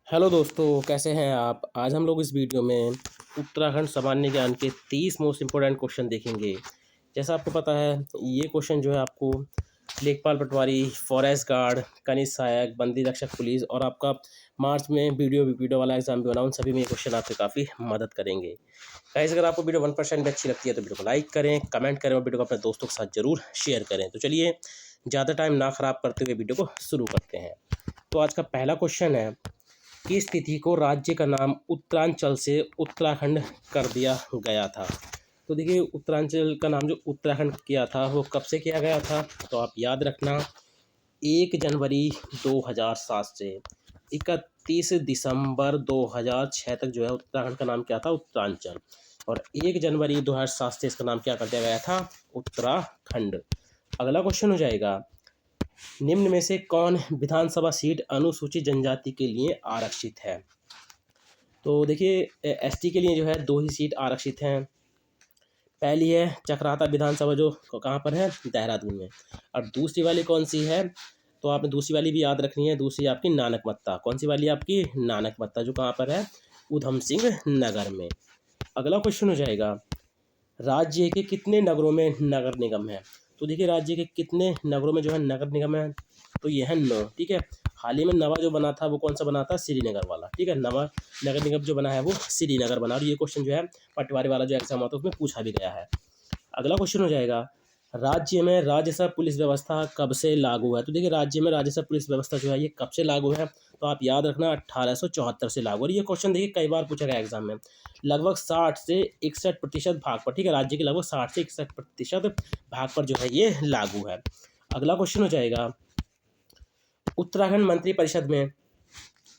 Hello दोस्तों, कैसे हैं आप? आज हम लोग इस वीडियो में उत्तराखंड सामान्य ज्ञान के 30 मोस्ट इम्पोर्टेंट क्वेश्चन देखेंगे। जैसा आपको पता है, ये क्वेश्चन जो है आपको लेखपाल पटवारी, फॉरेस्ट गार्ड, कनिष्ठ सहायक, बंदी रक्षक पुलिस और आपका मार्च में वीडियो वाला एग्जाम भी बना, उन सभी में ये क्वेश्चन आपकी काफ़ी मदद करेंगे। गाइस, अगर आपको वीडियो 1% भी अच्छी लगती है तो वीडियो को लाइक करें, कमेंट करें और वीडियो को अपने दोस्तों के साथ ज़रूर शेयर करें। तो चलिए, ज़्यादा टाइम ना ख़राब करते हुए वीडियो को शुरू करते हैं। तो आज का पहला क्वेश्चन है, किस तिथि को राज्य का नाम उत्तरांचल से उत्तराखंड कर दिया गया था? तो देखिए, उत्तरांचल का नाम जो उत्तराखंड किया था वो कब से किया गया था? तो आप याद रखना, 1 जनवरी 2007 से 31 दिसंबर 2006 तक जो है उत्तराखंड का नाम क्या था? उत्तरांचल। और 1 जनवरी 2007 से इसका नाम क्या कर दिया गया था? उत्तराखंड। अगला क्वेश्चन हो जाएगा, निम्न में से कौन विधानसभा सीट अनुसूचित जनजाति के लिए आरक्षित है? तो देखिए, एसटी के लिए जो है 2 ही सीट आरक्षित हैं। पहली है चकराता विधानसभा, जो कहाँ पर है? देहरादून में। और दूसरी वाली कौन सी है? तो आपने दूसरी वाली भी याद रखनी है। दूसरी आपकी नानकमत्ता। कौन सी वाली आपकी? नानकमत्ता, जो कहाँ पर है? उधम सिंह नगर में। अगला क्वेश्चन हो जाएगा, राज्य के कितने नगरों में नगर निगम है? तो देखिए, राज्य के कितने नगरों में जो है नगर निगम है? तो ये है 9। ठीक है। हाल ही में नवा जो बना था वो कौन सा बना था? श्रीनगर वाला। ठीक है, नवा नगर निगम जो बना है वो श्रीनगर बना। और ये क्वेश्चन जो है पटवारी वाला जो एग्जाम होता है उसमें पूछा भी गया है। अगला क्वेश्चन हो जाएगा, राज्य में राज्यसभा पुलिस व्यवस्था कब से लागू है? तो देखिए, राज्य में राज्यसभा पुलिस व्यवस्था जो है ये कब से लागू है? तो आप याद रखना, 1874 से लागू। और ये क्वेश्चन देखिए कई बार पूछा गया एग्जाम में। लगभग 60 से 61% भाग पर। ठीक है, राज्य के लगभग 60 से 61% भाग पर जो है ये लागू है। अगला क्वेश्चन हो जाएगा, उत्तराखंड मंत्री परिषद में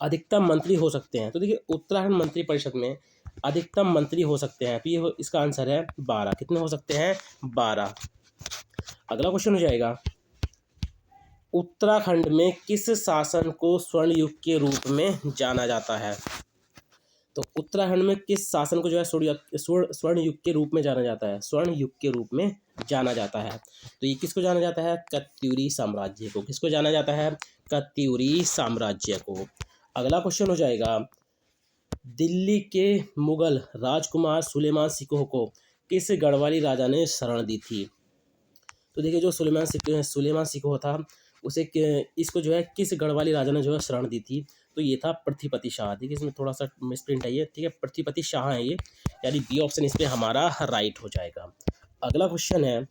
अधिकतम मंत्री हो सकते हैं? तो देखिए, उत्तराखंड मंत्री परिषद में अधिकतम मंत्री हो सकते हैं, तो ये इसका आंसर है 12। कितने हो सकते हैं? 12। अगला क्वेश्चन हो जाएगा, उत्तराखंड में किस शासन को स्वर्ण युग के रूप में जाना जाता है? तो उत्तराखंड में किस शासन को जो है स्वर्ण युग के रूप में जाना जाता है? स्वर्ण युग के रूप में जाना जाता है। तो ये किसको जाना जाता है? कत्यूरी साम्राज्य को। किसको जाना जाता है? कत्यूरी साम्राज्य को। अगला क्वेश्चन हो जाएगा, दिल्ली के मुगल राजकुमार सुलेमान सिकोह को किस गढ़वाली राजा ने शरण दी थी? तो देखिए, जो सुलेमान सिकोह था इसको जो है किस गढ़वाली राजा ने जो है शरण दी थी? तो ये था पृथ्वीपति शाह। देखिए, इसमें थोड़ा सा मिसप्रिंट है ये। ठीक है, पृथ्वीपति शाह है ये, यानी बी ऑप्शन इस पर हमारा राइट हो जाएगा। अगला क्वेश्चन है,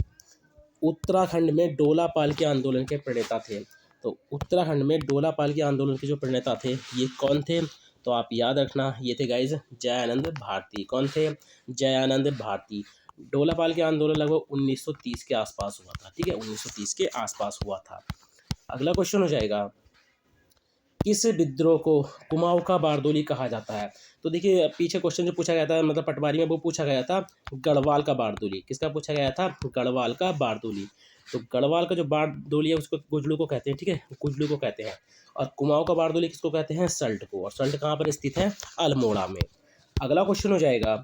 उत्तराखंड में डोलापाल के आंदोलन के प्रणेता थे? तो उत्तराखंड में डोलापाल के आंदोलन के जो प्रणेता थे ये कौन थे? तो आप याद रखना, ये थे गाइज जयानंद भारती। कौन थे? जयानंद भारती। डोलापाल के आंदोलन लगभग 1930 के आसपास हुआ था। ठीक है, 1930 के आसपास हुआ था। अगला क्वेश्चन हो जाएगा, किस विद्रोह को कुमाऊं का बारदोली कहा जाता है? तो देखिए, पीछे क्वेश्चन जो पूछा गया था, मतलब पटवारी में, वो पूछा गया था गढ़वाल का बारदोली। किसका पूछा गया था? गढ़वाल का बारदोली। तो गढ़वाल का जो बारदोली है उसको गुजलू को कहते हैं। ठीक है, गुजलू को कहते हैं। और कुमाऊं का बारदोली किसको कहते हैं? सल्ट को। और सल्ट कहाँ पर स्थित है? अल्मोड़ा में। अगला क्वेश्चन हो जाएगा,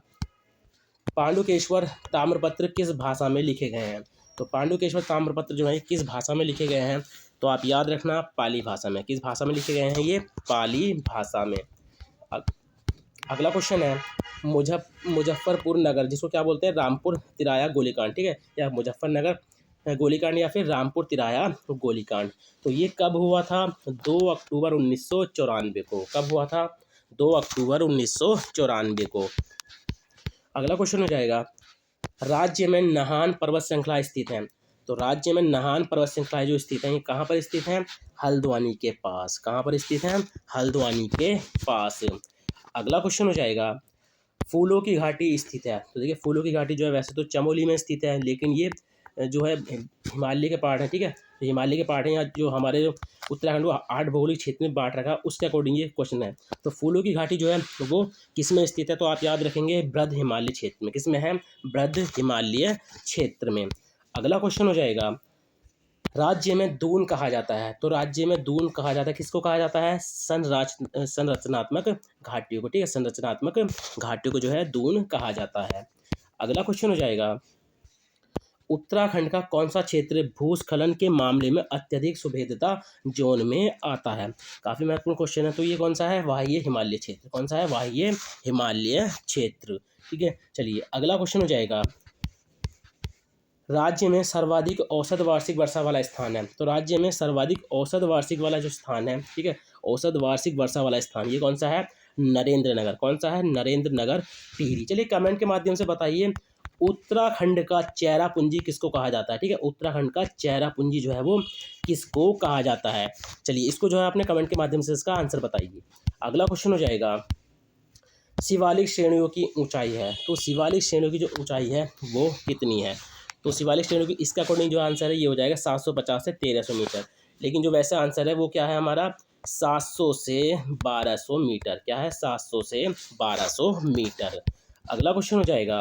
पांडुकेश्वर ताम्रपत्र किस भाषा में लिखे गए हैं? तो पांडुकेश्वर ताम्रपत्र जो है किस भाषा में लिखे गए हैं? तो आप याद रखना, पाली भाषा में। किस भाषा में लिखे गए हैं? ये पाली भाषा में। अगला क्वेश्चन है, मुजफ्फरपुर नगर जिसको क्या बोलते हैं? रामपुर तिराया गोलीकांड। ठीक है, या मुजफ्फरनगर गोलीकांड या फिर रामपुर तिराया गोलीकांड। तो ये कब हुआ था? 2 अक्टूबर 1994 को। कब हुआ था? 2 अक्टूबर 1994 को। अगला क्वेश्चन हो जाएगा, राज्य में नाहन पर्वत श्रृंखला स्थित है? तो राज्य में नाहन पर्वत श्रृंखला जो स्थित है ये कहाँ पर स्थित है? हल्द्वानी के पास। कहाँ पर स्थित है? हल्द्वानी के पास। अगला क्वेश्चन हो जाएगा, फूलों की घाटी स्थित है? तो देखिए, फूलों की घाटी जो है वैसे तो चमोली में स्थित है, लेकिन ये जो है हिमालय के पार्ट है। ठीक है, तो हिमालय के पार्ट है, या जो हमारे जो उत्तराखंड को 8 भौगोलिक क्षेत्र में बांट रखा है उसके अकॉर्डिंग ये क्वेश्चन है। तो फूलों की घाटी जो है वो किस में स्थित है? तो आप याद रखेंगे, बृहद हिमालय क्षेत्र में। किस में है? बृहद हिमालय क्षेत्र में। अगला क्वेश्चन हो जाएगा, राज्य में दून कहा जाता है? तो राज्य में दून कहा जाता है, किसको कहा जाता है? संरचनात्मक घाटियों को। ठीक है, संरचनात्मक घाटियों को जो है दून कहा जाता है। अगला क्वेश्चन हो जाएगा, उत्तराखंड का कौन सा क्षेत्र भूस्खलन के मामले में अत्यधिक सुभेद्यता जोन में आता है? काफ़ी महत्वपूर्ण क्वेश्चन है। तो ये कौन सा है? वाह्य हिमालय क्षेत्र। कौन सा है? वाह्य हिमालय क्षेत्र। ठीक है, चलिए अगला क्वेश्चन हो जाएगा, राज्य में सर्वाधिक औसत वार्षिक वर्षा वाला स्थान है। तो राज्य में सर्वाधिक औसत वार्षिक वाला जो स्थान है, ठीक है, औसत वार्षिक वर्षा वाला स्थान, ये कौन सा है? नरेंद्र नगर। कौन सा है? नरेंद्र नगर टिहरी। चलिए कमेंट के माध्यम से बताइए, उत्तराखंड का चेरापूंजी किसको कहा जाता है? ठीक है, उत्तराखंड का चेरापूंजी जो है वो किसको कहा जाता है? चलिए इसको जो है आपने कमेंट के माध्यम से इसका आंसर बताइए। अगला क्वेश्चन हो जाएगा, शिवालिक श्रेणियों की ऊंचाई है। तो शिवालिक श्रेणियों की जो ऊंचाई है वो कितनी है? तो शिवालिक श्रेणियों की, इसका अकॉर्डिंग जो आंसर है ये हो जाएगा 750 से 1300 मीटर। लेकिन जो वैसा आंसर है वो क्या है हमारा? 700 से 1200 मीटर। क्या है? 700 से 1200 मीटर। अगला क्वेश्चन हो जाएगा,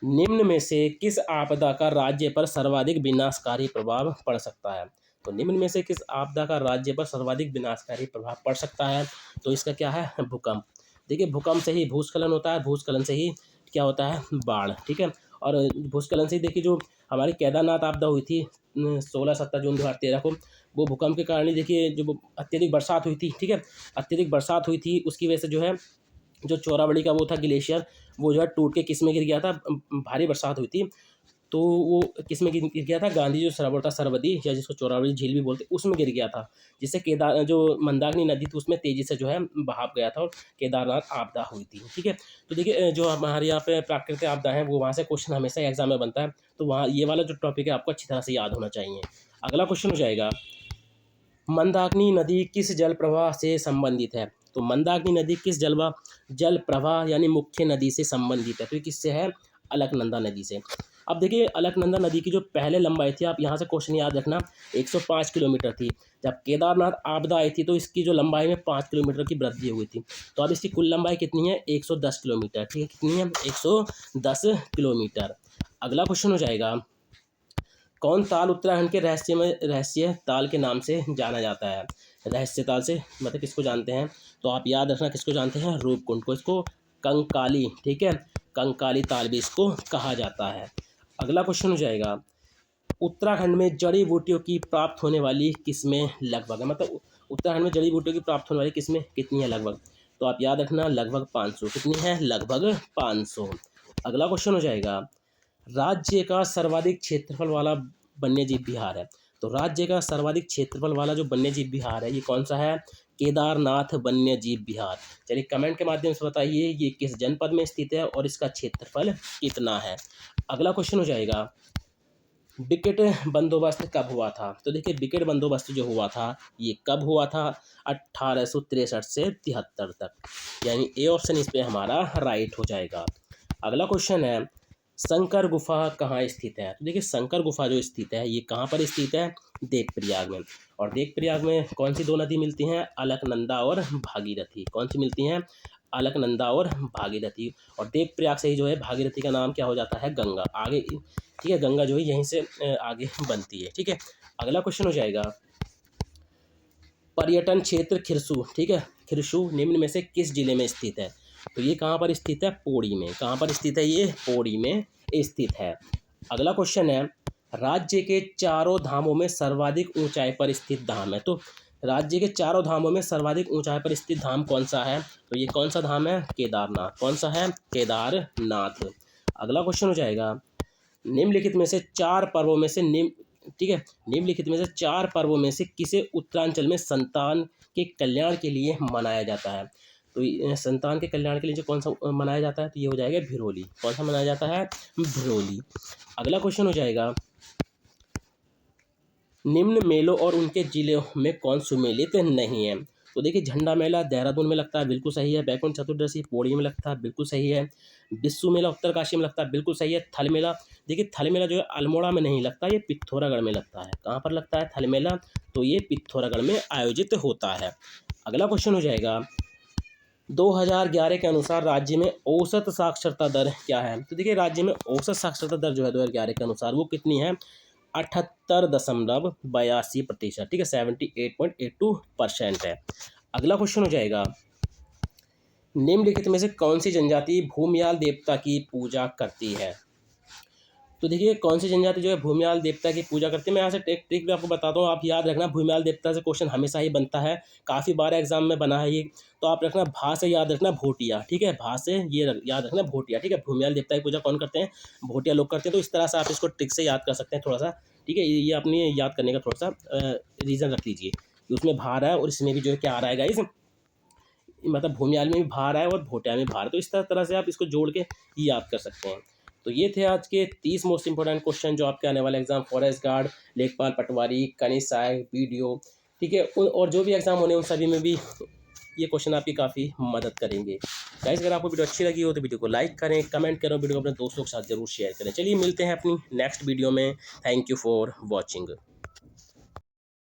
निम्न में से किस आपदा का राज्य पर सर्वाधिक विनाशकारी प्रभाव पड़ सकता है? तो निम्न में से किस आपदा का राज्य पर सर्वाधिक विनाशकारी प्रभाव पड़ सकता है? तो इसका क्या है? भूकंप। देखिए भूकंप से ही भूस्खलन होता है, भूस्खलन से ही क्या होता है? बाढ़। ठीक है, और भूस्खलन से ही देखिए जो हमारी केदारनाथ आपदा हुई थी 16-17 जून 2013 को, वो भूकंप के कारण ही देखिए जो अत्यधिक बरसात हुई थी, ठीक है, अत्यधिक बरसात हुई थी, उसकी वजह से जो है जो चोराबड़ी का वो था ग्लेशियर, वो जो है टूट के किस में गिर गया था? भारी बरसात हुई थी तो वो किस में गिर गया था? गांधी जो सरोवर था, सरबदी या जिसको चोरावड़ी झील भी बोलते, उसमें गिर गया था, जिससे केदार जो मंदाकिनी नदी थी उसमें तेजी से जो है बहाव गया था और केदारनाथ आपदा हुई थी। ठीक है, तो देखिए जो हमारे यहाँ पे प्राकृतिक आपदा है वो वहाँ से क्वेश्चन हमेशा एग्जाम में बनता है, तो वहाँ ये वाला जो टॉपिक है आपको अच्छी तरह से याद होना चाहिए। अगला क्वेश्चन हो जाएगा, मंदाकिनी नदी किस जल प्रवाह से संबंधित है? तो मंदाकिनी नदी किस जल प्रवाह यानी मुख्य नदी से संबंधित है? तो ये किससे है? अलकनंदा नदी से। अब देखिए अलकनंदा नदी की जो पहले लंबाई थी, आप यहाँ से क्वेश्चन याद रखना, 105 किलोमीटर थी। जब केदारनाथ आपदा आई थी तो इसकी जो लंबाई में 5 किलोमीटर की वृद्धि हुई थी। तो अब इसकी कुल लंबाई कितनी है? 110 किलोमीटर। ठीक है, कितनी है? 110 किलोमीटर। अगला क्वेश्चन हो जाएगा, कौन ताल उत्तराखंड के रहस्य ताल के नाम से जाना जाता है? रहस्य ताल से मतलब किसको जानते हैं? तो आप याद रखना किसको जानते हैं? रूपकुंड को। इसको कंकाली, ठीक है, कंकाली ताल भी इसको कहा जाता है। अगला क्वेश्चन हो जाएगा, उत्तराखंड में जड़ी बूटियों की प्राप्त होने वाली किस्में लगभग है, मतलब उत्तराखंड में जड़ी बूटियों की प्राप्त होने वाली किस्में कितनी है लगभग? तो आप याद रखना लगभग 500। कितनी है? लगभग 500। अगला क्वेश्चन हो जाएगा, राज्य का सर्वाधिक क्षेत्रफल वाला वन्यजीव विहार है। तो राज्य का सर्वाधिक क्षेत्रफल वाला जो वन्यजीव विहार है ये कौन सा है? केदारनाथ वन्यजीव विहार। चलिए कमेंट के माध्यम से बताइए ये किस जनपद में स्थित है और इसका क्षेत्रफल कितना है? अगला क्वेश्चन हो जाएगा, विकेट बंदोबस्त कब हुआ था? तो देखिए विकेट बंदोबस्त जो हुआ था ये कब हुआ था? 1863 से 73 तक, यानी ए ऑप्शन इस पे हमारा राइट हो जाएगा। अगला क्वेश्चन है, शंकर गुफा कहाँ स्थित है? तो देखिए शंकर गुफा जो स्थित है ये कहाँ पर स्थित है? देवप्रयाग में। और देवप्रयाग में कौन सी दो नदी मिलती हैं? अलकनंदा और भागीरथी। कौन सी मिलती हैं? अलकनंदा और भागीरथी। और देवप्रयाग से ही जो है भागीरथी का नाम क्या हो जाता है? गंगा। आगे ठीक है, गंगा जो है यहीं से आगे बनती है। ठीक है, अगला क्वेश्चन हो जाएगा, पर्यटन क्षेत्र खिरसू, ठीक है, खिरसू निम्न में से किस जिले में स्थित है? तो ये कहाँ पर स्थित है? पौड़ी में। कहाँ पर स्थित है? ये पौड़ी में स्थित है। अगला क्वेश्चन है, राज्य के चारों धामों में सर्वाधिक ऊंचाई पर स्थित धाम है। तो राज्य के चारों धामों में सर्वाधिक ऊंचाई पर स्थित धाम कौन सा है? तो ये कौन सा धाम है? केदारनाथ। कौन सा है? केदारनाथ। अगला क्वेश्चन हो जाएगा, निम्नलिखित में से चार पर्वों में से ठीक है, निम्नलिखित में से चार पर्वों में से किसे उत्तरांचल में संतान के कल्याण के लिए मनाया जाता है? तो संतान के कल्याण के लिए जो कौन सा मनाया जाता है? तो ये हो जाएगा भिरोली। कौन सा मनाया जाता है? भिरोली। अगला क्वेश्चन हो जाएगा, निम्न मेलों और उनके जिलों में कौन सुमेलित नहीं है? तो देखिए झंडा मेला देहरादून में लगता है, बिल्कुल सही है। बैकुंठ चतुर्दशी पौड़ी में लगता है, बिल्कुल सही है। बिस्सू मेला उत्तरकाशी में लगता है, बिल्कुल सही है। थल मेला, देखिए थल मेला जो है अल्मोड़ा में नहीं लगता, ये पिथौरागढ़ में लगता है। कहाँ पर लगता है थल मेला? तो ये पिथौरागढ़ में आयोजित होता है। अगला क्वेश्चन हो जाएगा, 2011 के अनुसार राज्य में औसत साक्षरता दर क्या है? तो देखिए राज्य में औसत साक्षरता दर जो है 2011 के अनुसार वो कितनी है? 78.82%। ठीक है, 78.82% है। अगला क्वेश्चन हो जाएगा, निम्नलिखित में से कौन सी जनजाति भूमियाल देवता की पूजा करती है? तो देखिए कौन सी जनजाति जो है भूमियाल देवता की पूजा करती है। मैं यहाँ से ट्रिक भी आपको बताता हूँ, आप याद रखना। भूमियाल देवता से क्वेश्चन हमेशा ही बनता है, काफ़ी बार एग्जाम में बना है ये। तो आप रखना भा से याद रखना भोटिया, ठीक है, भा से ये याद रखना भोटिया, ठीक है। भूमियाल देवता की पूजा कौन करते हैं? भोटिया लोग करते हैं। तो इस तरह से आप इसको ट्रिक से याद कर सकते हैं थोड़ा सा, ठीक है। ये अपनी याद करने का थोड़ा सा रीज़न रख लीजिए कि उसमें भा रहा है और इसमें भी जो है क्या आ रहा है गाइस, मतलब भूमियाल में भी भार है और भोटिया में भार है। तो इस तरह से आप इसको जोड़ के याद कर सकते हैं। तो ये थे आज के 30 मोस्ट इंपॉर्टेंट क्वेश्चन जो आपके आने वाले एग्जाम फॉरेस्ट गार्ड, लेखपाल पटवारी, कनिष्ठ सहायक, बीडीओ, ठीक है, और जो भी एग्जाम होने उन सभी में भी ये क्वेश्चन आपकी काफ़ी मदद करेंगे। गाइस अगर आपको वीडियो अच्छी लगी हो तो वीडियो को लाइक करें, कमेंट करें, वीडियो को अपने दोस्तों के साथ जरूर शेयर करें। चलिए मिलते हैं अपनी नेक्स्ट वीडियो में। Thank you for watching.